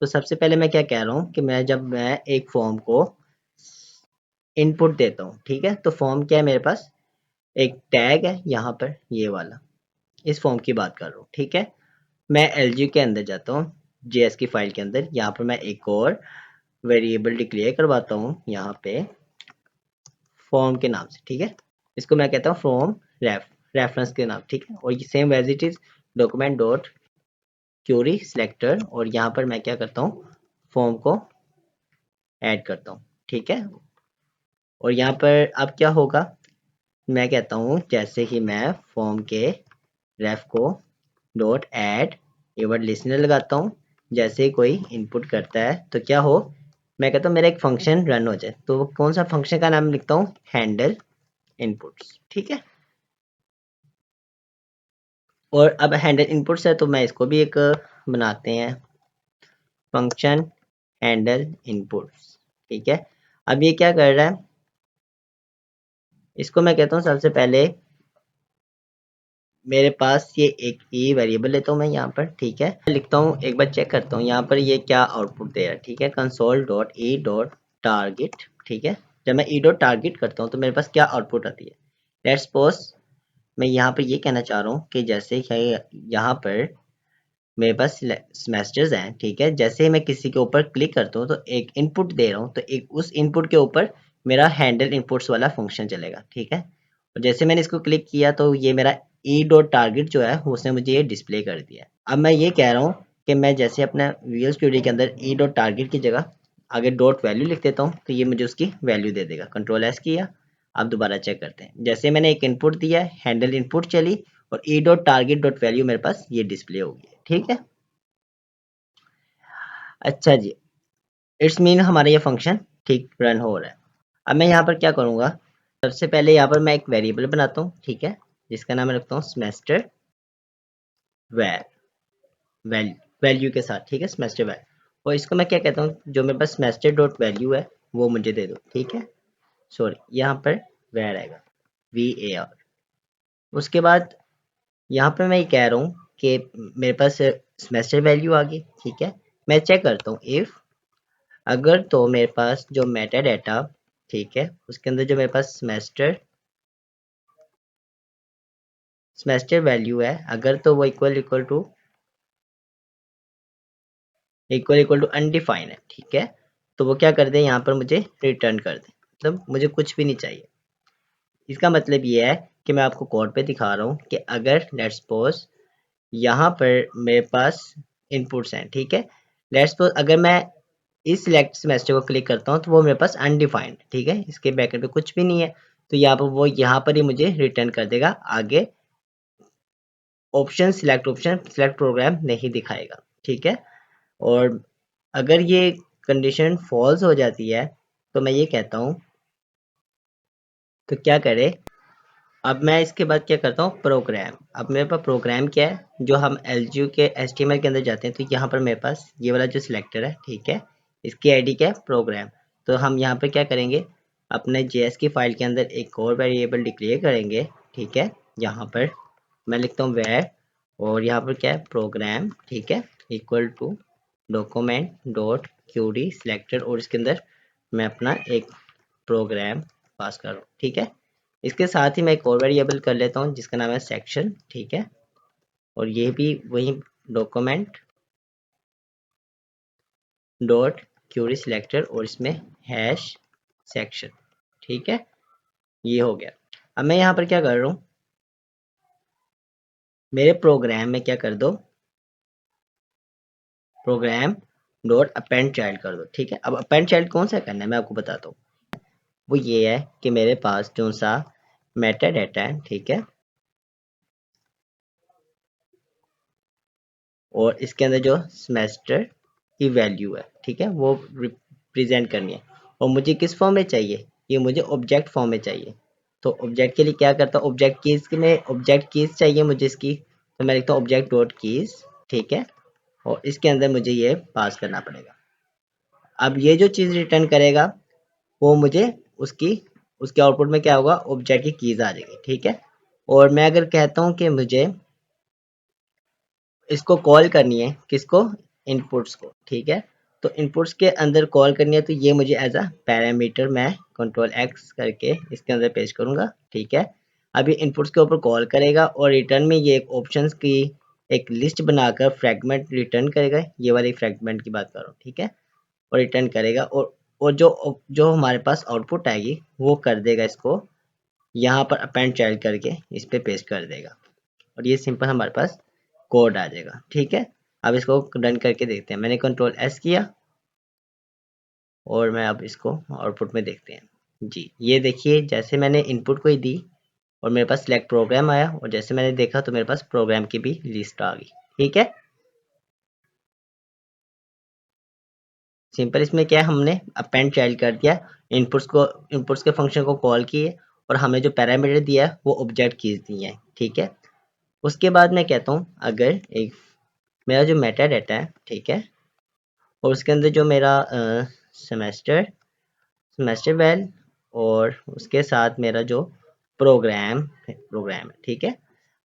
तो सबसे पहले मैं क्या कह रहा हूँ कि मैं एक फॉर्म को इनपुट देता हूँ, ठीक है। तो फॉर्म क्या है मेरे पास, एक टैग है यहाँ पर, ये वाला, इस फॉर्म की बात कर रहा हूँ, ठीक है। मैं एलजी के अंदर जाता हूँ, जेएस की फाइल के अंदर, यहाँ पर मैं एक और वेरिएबल डिक्लेयर करवाता हूँ यहाँ पे फॉर्म के नाम से, ठीक है। इसको मैं कहता हूँ फ्रॉम रेफरेंस के नाम, ठीक है। और ये same as it is document dot query selector, और यहाँ पर मैं क्या करता हूँ, फॉर्म को ऐड करता हूँ, ठीक है। और यहाँ पर अब क्या होगा, मैं कहता हूँ जैसे ही मैं फॉर्म के रेफ co dot add keyword listener लगाता हूँ, जैसे ही कोई इनपुट करता है तो क्या हो, मैं कहता हूँ मेरा एक फंक्शन रन हो जाए, तो कौन सा फंक्शन का नाम लिखता हूँ, हैंडल इनपुट्स, ठीक है। और अब हैंडल इनपुट्स है तो मैं इसको भी एक बनाते हैं, फंक्शन हैंडल इनपुट्स, ठीक है। अब ये क्या कर रहा है, इसको मैं कहता हूँ सबसे पहले मेरे पास ये एक ई वेरिएबल लेता हूँ मैं यहाँ पर, ठीक है। लिखता हूँ, एक बार चेक करता हूँ यहाँ पर ये क्या आउटपुट दे रहा है, ठीक है। Console dot E dot target, ठीक है। जब मैं ई डॉट टारगेट करता हूँ तो मेरे पास क्या आउटपुट आती है, लेट्स सपोज मैं यहाँ पर ये कहना चाह रहा हूँ कि जैसे यहाँ पर मेरे पास सेमेस्टर्स हैं, ठीक है। जैसे ही मैं किसी के ऊपर क्लिक करता हूँ तो एक इनपुट दे रहा हूँ, तो एक उस इनपुट के ऊपर मेरा हैंडल इनपुट्स वाला फंक्शन चलेगा, ठीक है। और जैसे मैंने इसको क्लिक किया तो ये मेरा ई डॉट टारगेट जो है उसने मुझे ये डिस्प्ले कर दिया। अब मैं ये कह रहा हूँ कि मैं जैसे अपना विजुअल स्टूडियो के अंदर ई डॉट टारगेट की जगह आगे डॉट वैल्यू लिख देता हूँ तो ये मुझे उसकी वैल्यू दे देगा। कंट्रोल एस किया, अब दोबारा चेक करते हैं, जैसे मैंने एक इनपुट दिया, हैंडल इनपुट चली और E dot target dot value मेरे पास ये डिस्प्ले होगी, ठीक है। अच्छा जी, इट्स मीन हमारा ये फंक्शन ठीक रन हो रहा है। अब मैं यहाँ पर क्या करूँगा, सबसे पहले यहाँ पर मैं एक वेरिएबल बनाता हूँ, ठीक है, जिसका नाम मैं रखता हूँ सेमेस्टर वैर, वैल्यू के साथ, ठीक है, सेमेस्टर वैर। और इसको मैं क्या कहता हूँ, जो मेरे पास सेमेस्टर डॉट वैल्यू है वो मुझे दे दो, ठीक है। सॉरी, यहाँ पर वैर आएगा, VAR। उसके बाद यहाँ पर मैं ये कह रहा हूँ कि मेरे पास सेमेस्टर वैल्यू आ गई, ठीक है। मैं चेक करता हूँ इफ, अगर तो मेरे पास जो मेटा डाटा, ठीक है, उसके अंदर जो मेरे पास सेमेस्टर वैल्यू है, अगर तो वो इक्वल टू अनडिफाइन है, ठीक है, तो वो क्या कर दे, यहाँ पर मुझे रिटर्न कर दे, मतलब मुझे कुछ भी नहीं चाहिए। इसका मतलब ये है कि मैं आपको कोड पे दिखा रहा हूँ कि अगर लेट्स सपोज यहाँ पर मेरे पास इनपुट्स हैं, ठीक है। लेट्स सपोज अगर मैं इस सिलेक्ट सेमेस्टर को क्लिक करता हूँ तो वो मेरे पास अनडिफाइंड, ठीक है, इसके ब्रैकेट में कुछ भी नहीं है, तो यहाँ पर वो यहाँ पर ही मुझे रिटर्न कर देगा, आगे ऑप्शन सिलेक्ट प्रोग्राम नहीं दिखाएगा, ठीक है। और अगर ये कंडीशन फॉल्स हो जाती है तो मैं ये कहता हूँ तो क्या करे, अब मैं इसके बाद क्या करता हूँ, प्रोग्राम। अब मेरे पास प्रोग्राम क्या है, जो हम एलजीयू के एचटीएमएल के अंदर जाते हैं तो यहाँ पर मेरे पास ये वाला जो सिलेक्टर है, ठीक है, इसकी आईडी क्या है, प्रोग्राम। तो हम यहाँ पर क्या करेंगे, अपने जेएस की फाइल के अंदर एक और वेरिएबल डिक्लेयर करेंगे, ठीक है। यहाँ पर मैं लिखता हूँ वेर, और यहाँ पर क्या है, प्रोग्राम, ठीक है, equal to document dot query selector, और इसके अंदर मैं अपना एक प्रोग्राम पास कर रहा हूँ, ठीक है। इसके साथ ही मैं एक और वेरिएबल कर लेता हूँ जिसका नाम है सेक्शन, ठीक है, और ये भी वही डॉक्यूमेंट डॉट क्यूरी सिलेक्टर, और इसमें हैश सेक्शन, ठीक है, ये हो गया। अब मैं यहाँ पर क्या कर रहा हूँ, मेरे प्रोग्राम में क्या कर दो, प्रोग्राम डॉट अपेंड चाइल्ड कर दो, ठीक है। अब अपेंड चाइल्ड कौन सा करना है मैं आपको बताता हूँ, वो ये है कि मेरे पास जो सा मेटा डाटा है, ठीक है, और इसके अंदर जो सेमेस्टर की वैल्यू है, ठीक है, वो रिप्रेजेंट करनी है, और मुझे किस फॉर्म में चाहिए, ये मुझे ऑब्जेक्ट फॉर्म में चाहिए। तो ऑब्जेक्ट के लिए क्या करता हूँ, ऑब्जेक्ट कीज में ऑब्जेक्ट कीज चाहिए मुझे इसकी, तो मैं लिखता हूँ ऑब्जेक्ट डॉट कीज, ठीक है, और इसके अंदर मुझे ये पास करना पड़ेगा। अब ये जो चीज़ रिटर्न करेगा वो मुझे उसकी उसके आउटपुट में क्या होगा, ऑब्जेक्ट की कीज आ जाएगी, ठीक है। और मैं अगर कहता हूँ कि मुझे इसको कॉल करनी है, किसको, इनपुट्स को, ठीक है, तो इनपुट्स के अंदर कॉल करनी है, तो ये मुझे एज अ पैरामीटर मैं कंट्रोल एक्स करके इसके अंदर पेश करूंगा, ठीक है। अब ये इनपुट्स के ऊपर कॉल करेगा और रिटर्न में ये एक ऑप्शंस की एक लिस्ट बनाकर फ्रैगमेंट रिटर्न करेगा। ये वाली फ्रैगमेंट की बात कर रहा हूँ, ठीक है। और रिटर्न करेगा और जो हमारे पास आउटपुट आएगी वो कर देगा इसको यहाँ पर अपेंड चाइल्ड करके इस पे पेस्ट कर देगा और ये सिंपल हमारे पास कोड आ जाएगा, ठीक है। अब इसको रन करके देखते हैं। मैंने कंट्रोल एस किया और मैं अब इसको आउटपुट में देखते हैं जी। ये देखिए जैसे मैंने इनपुट को ही दी और मेरे पास सिलेक्ट प्रोग्राम आया और जैसे मैंने देखा तो मेरे पास प्रोग्राम की भी लिस्ट आ गई, ठीक है। सिंपल इसमें क्या है, हमने अपेंड चाइल्ड कर दिया, इनपुट्स के फंक्शन को कॉल किए और हमें जो पैरामीटर दिया है वो ऑब्जेक्ट कीज दिए हैं, ठीक है। उसके बाद मैं कहता हूँ अगर एक मेरा जो मेटा डाटा है, ठीक है, और उसके अंदर जो मेरा सेमेस्टर सेमेस्टर वैल और उसके साथ मेरा जो प्रोग्राम है, ठीक है।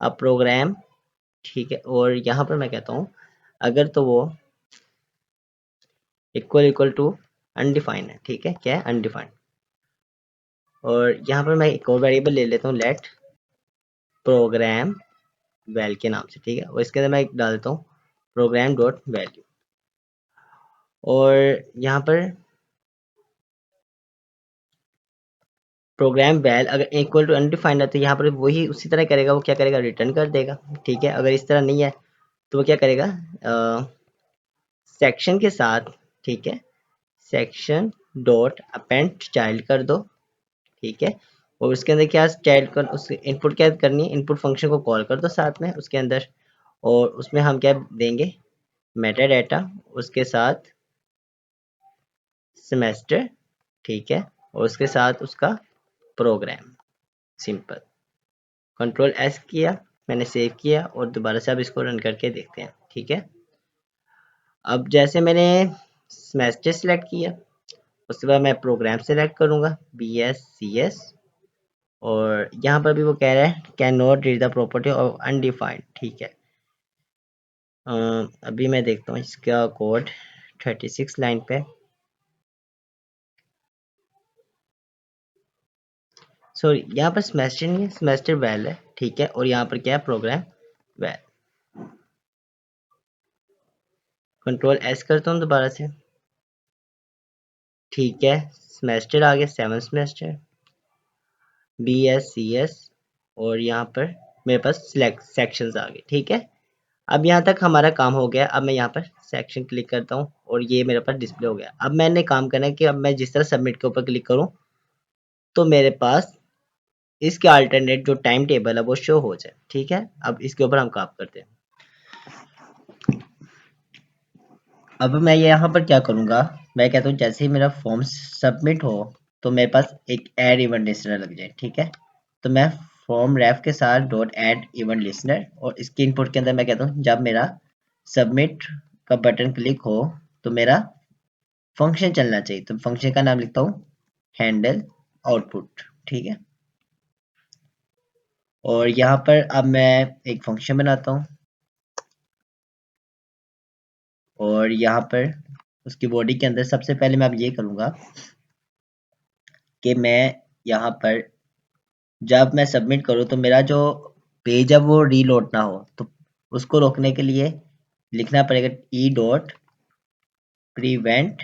अब प्रोग्राम, ठीक है, और यहाँ पर मैं कहता हूँ अगर तो वो इक्वल टू अनडिफाइंड है, ठीक है। क्या है? अनडिफाइंड। और यहाँ पर मैं एक और वेरिएबल ले लेता हूँ लेट प्रोग्राम वैल के नाम से, ठीक है। और इसके अंदर मैं डाल देता हूँ प्रोग्राम डॉट वैल्यू और यहाँ पर प्रोग्राम वैल अगर इक्वल टू अनडिफाइंड है तो यहाँ पर वही उसी तरह करेगा। वो क्या करेगा? रिटर्न कर देगा, ठीक है। अगर इस तरह नहीं है तो वो क्या करेगा? सेक्शन के साथ, ठीक है, सेक्शन डॉट अपेंड चाइल्ड कर दो, ठीक है। और उसके अंदर क्या चाइल्ड कर उस इनपुट क्या करनी है? इनपुट फंक्शन को कॉल कर दो साथ में उसके अंदर और उसमें हम क्या देंगे? मेटा डाटा, उसके साथ सेमेस्टर, ठीक है, और उसके साथ उसका प्रोग्राम। सिंपल। कंट्रोल एस किया, मैंने सेव किया और दोबारा से अब इसको रन करके देखते हैं, ठीक है। अब जैसे मैंने सेमेस्टर सेलेक्ट किया उसके बाद मैं प्रोग्राम सेलेक्ट करूंगा BSCS और यहाँ पर भी वो कह रहा है can not read the property of undefined, ठीक है। अभी मैं देखता हूँ इसका कोड 36 लाइन पे। सॉरी, यहाँ पर सेमेस्टर नहीं है, सेमेस्टर वैल है, ठीक है। और यहाँ पर क्या है? Programme well. कंट्रोल एस करता हूँ दोबारा से, ठीक है। सेमेस्टर आ गया, 7 सेमेस्टर BSCS और यहाँ पर मेरे पास सिलेक्ट सेक्शंस आ गए, ठीक है। अब यहाँ तक हमारा काम हो गया। अब मैं यहाँ पर सेक्शन क्लिक करता हूँ और ये मेरे पास डिस्प्ले हो गया। अब मैंने काम करना है कि अब मैं जिस तरह सबमिट के ऊपर क्लिक करूँ तो मेरे पास इसके अल्टरनेट जो टाइम टेबल है वो शो हो जाए, ठीक है। अब इसके ऊपर हम काम करते हैं। अब मैं यहाँ पर क्या करूँगा, मैं कहता हूँ जैसे ही मेरा फॉर्म सबमिट हो तो मेरे पास एक ऐड इवेंट लिस्टनर लग जाए, ठीक है। तो मैं फॉर्म रेफ के साथ डॉट ऐड इवेंट लिस्टनर और इसके इनपुट के अंदर मैं कहता हूँ जब मेरा सबमिट का बटन क्लिक हो तो मेरा फंक्शन चलना चाहिए। तो फंक्शन का नाम लिखता हूँ हैंडल आउटपुट, ठीक है। और यहाँ पर अब मैं एक फंक्शन बनाता हूँ और यहाँ पर उसकी बॉडी के अंदर सबसे पहले मैं अब ये करूँगा कि मैं यहाँ पर जब मैं सबमिट करूँ तो मेरा जो पेज है वो रीलोड ना हो। तो उसको रोकने के लिए लिखना पड़ेगा ई डॉट प्रिवेंट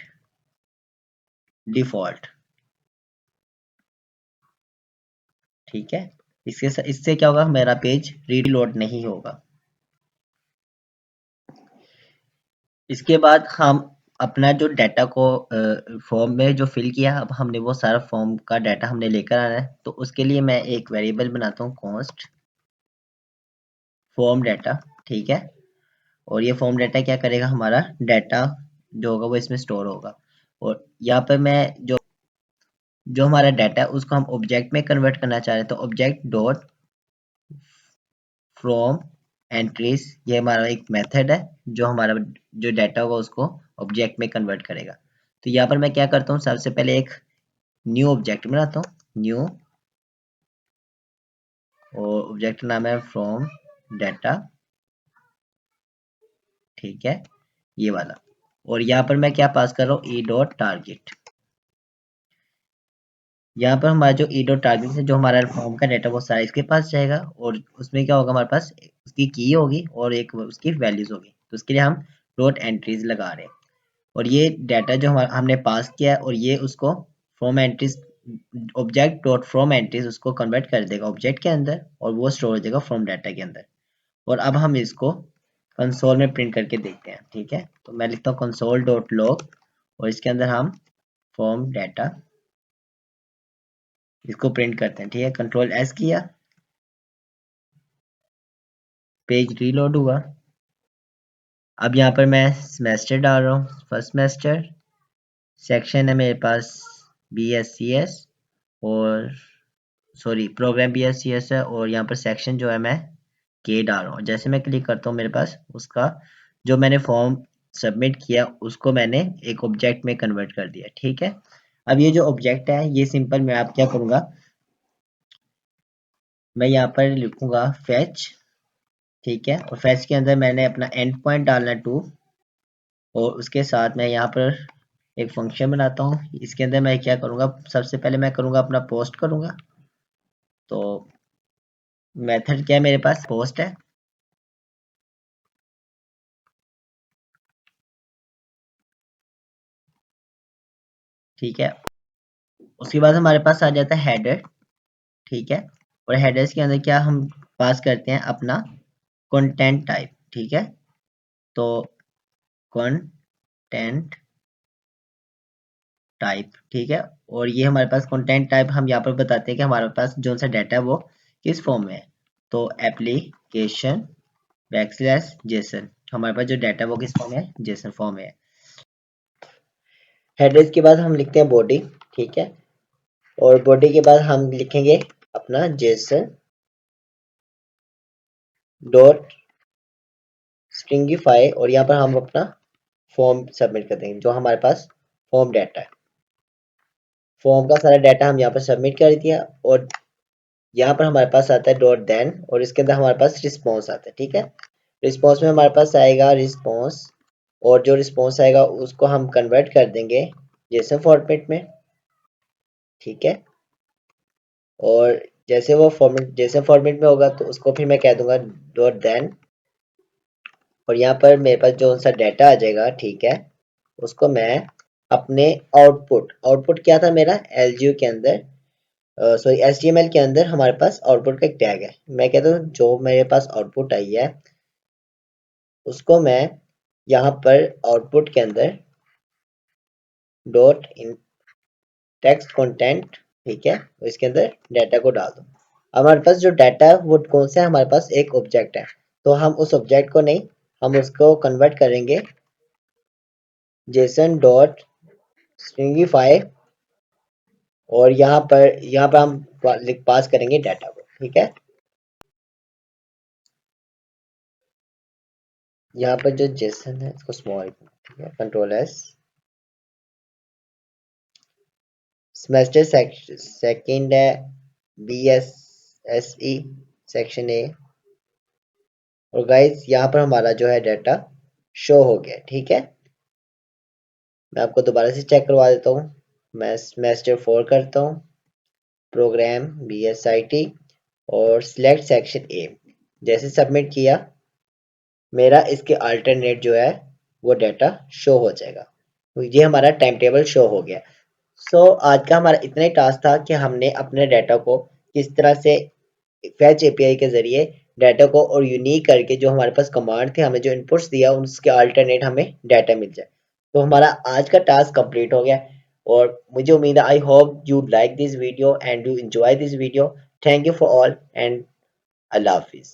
डिफॉल्ट, ठीक है। इससे क्या होगा? मेरा पेज रीलोड नहीं होगा। इसके बाद हम अपना जो डाटा को फॉर्म में जो फिल किया अब हमने वो सारा फॉर्म का डाटा हमने लेकर आना है। तो उसके लिए मैं एक वेरिएबल बनाता हूँ कॉन्स्ट फॉर्म डाटा, ठीक है। और ये फॉर्म डाटा क्या करेगा? हमारा डाटा जो होगा वो इसमें स्टोर होगा। और यहाँ पर मैं जो हमारा डाटा है उसको हम ऑब्जेक्ट में कन्वर्ट करना चाह रहे हैं। तो ऑब्जेक्ट डॉट फ्रॉम एंट्रीज ये हमारा एक मेथड है जो हमारा जो डाटा होगा उसको ऑब्जेक्ट में कन्वर्ट करेगा। तो यहाँ पर मैं क्या करता हूँ, सबसे पहले एक न्यू ऑब्जेक्ट बनाता हूँ, न्यू, और ऑब्जेक्ट नाम है फ्रॉम डाटा, ठीक है, ये वाला। और यहाँ पर मैं क्या पास कर रहा हूँ? E dot target. यहाँ पर हमारा जो ई डॉट टारगेट है, जो हमारा फॉर्म का डाटा वो सारा इसके पास जाएगा और उसमें क्या होगा, हमारे पास उसकी की होगी और एक उसकी वैल्यूज होगी। तो उसके लिए हम डॉट एंट्रीज लगा रहे हैं और ये डाटा जो हमारा हमने पास किया है और ये उसको from entries object dot from entries उसको कन्वर्ट कर देगा ऑब्जेक्ट के अंदर और वो स्टोर हो जाएगा फ्रॉम डाटा के अंदर। और अब हम इसको कंसोल में प्रिंट करके देखते हैं। ठीक है, तो मैं लिखता हूँ कंसोल डॉट लॉग और इसके अंदर हम फ्रॉम डाटा इसको प्रिंट करते हैं। ठीक है, कंट्रोल एस किया, पेज रीलोड हुआ। अब यहाँ पर मैं सेमेस्टर डाल रहा हूँ, फर्स्ट सेमेस्टर, सेक्शन है मेरे पास बी एस सी एस और sorry program B S C S है और यहाँ पर सेक्शन जो है मैं के डाल रहा हूँ। जैसे मैं क्लिक करता हूँ मेरे पास उसका जो मैंने फॉर्म सबमिट किया उसको मैंने एक ऑब्जेक्ट में कन्वर्ट कर दिया। ठीक है, अब ये जो ऑब्जेक्ट है ये सिंपल मैं आप क्या करूँगा, मैं यहाँ पर लिखूँगा फैच। ठीक है, और फैच के अंदर मैंने अपना एंड पॉइंट डालना है 2 और उसके साथ मैं यहाँ पर एक फंक्शन बनाता हूँ। इसके अंदर मैं क्या करूँगा, सबसे पहले मैं करूँगा अपना पोस्ट करूँगा। तो मेथड क्या है, मेरे पास पोस्ट है। ठीक है, उसके बाद हमारे पास आ जाता है हेडर। ठीक है, और हेडर्स के अंदर क्या हम पास करते हैं अपना कंटेंट टाइप। ठीक है, तो कंटेंट टाइप। ठीक है, और ये हमारे पास कंटेंट टाइप हम यहाँ पर बताते हैं कि हमारे पास जो सा डाटा है वो किस फॉर्म में है। तो एप्लीकेशन बैकस्लैश जेसन, हमारे पास जो डाटा है वो किस फॉर्म में है, जेसन फॉर्म में है। हेडर्स के बाद हम लिखते हैं बॉडी। ठीक है, और बॉडी के बाद हम लिखेंगे अपना जेसन डॉट स्ट्रिंगिफाई और यहाँ पर हम अपना फॉर्म सबमिट कर देंगे जो हमारे पास फॉर्म डाटा है। फॉर्म का सारा डाटा हम यहाँ पर सबमिट कर दिया और यहाँ पर हमारे पास आता है डॉट देन और इसके अंदर हमारे पास रिस्पॉन्स आता है। ठीक है, रिस्पॉन्स में हमारे पास आएगा रिस्पॉन्स और जो रिस्पॉन्स आएगा उसको हम कन्वर्ट कर देंगे जेसन फॉर्मेट में। ठीक है, और जैसे वो फॉर्मेट जेसन फॉर्मेट में होगा तो उसको फिर मैं कह दूंगा डॉट देन और यहाँ पर मेरे पास जो सा डाटा आ जाएगा। ठीक है, उसको मैं अपने आउटपुट आउटपुट क्या था मेरा एलजीयू के अंदर सॉरी एचटीएमएल के अंदर हमारे पास आउटपुट का एक टैग है। मैं कहता हूँ जो मेरे पास आउटपुट आई है उसको मैं यहाँ पर आउटपुट के अंदर डॉट इन टेक्स्ट कंटेंट। ठीक है, तो इसके अंदर डाटा को डाल दो। हमारे पास जो डाटा है वो कौन सा है, हमारे पास एक ऑब्जेक्ट है तो हम उस ऑब्जेक्ट को नहीं, हम उसको कन्वर्ट करेंगे जेसन डॉट स्ट्रिंगिफाई और यहाँ पर हम पास करेंगे डाटा को। ठीक है, यहाँ पर जो जेसन है इसको स्मॉल, ठीक है, कंट्रोल एस। सेमेस्टर सेकंड है B S S E section A और गाइस यहाँ पर हमारा जो है डाटा शो हो गया। ठीक है, मैं आपको दोबारा से चेक करवा देता हूँ। मैं सेमेस्टर 4 करता हूँ, program B S I T और सिलेक्ट सेक्शन ए। जैसे सबमिट किया मेरा इसके अल्टरनेट जो है वो डाटा शो हो जाएगा। तो ये हमारा टाइम टेबल शो हो गया। आज का हमारा इतना ही टास्क था कि हमने अपने डाटा को किस तरह से फैच एपीआई के जरिए डाटा को और यूनिक करके जो हमारे पास कमांड थे हमें जो इनपुट्स दिया उसके अल्टरनेट हमें डाटा मिल जाए। तो हमारा आज का टास्क कंप्लीट हो गया और मुझे उम्मीद है I hope you like this video and you enjoy this video. Thank you for all and Allah Hafiz.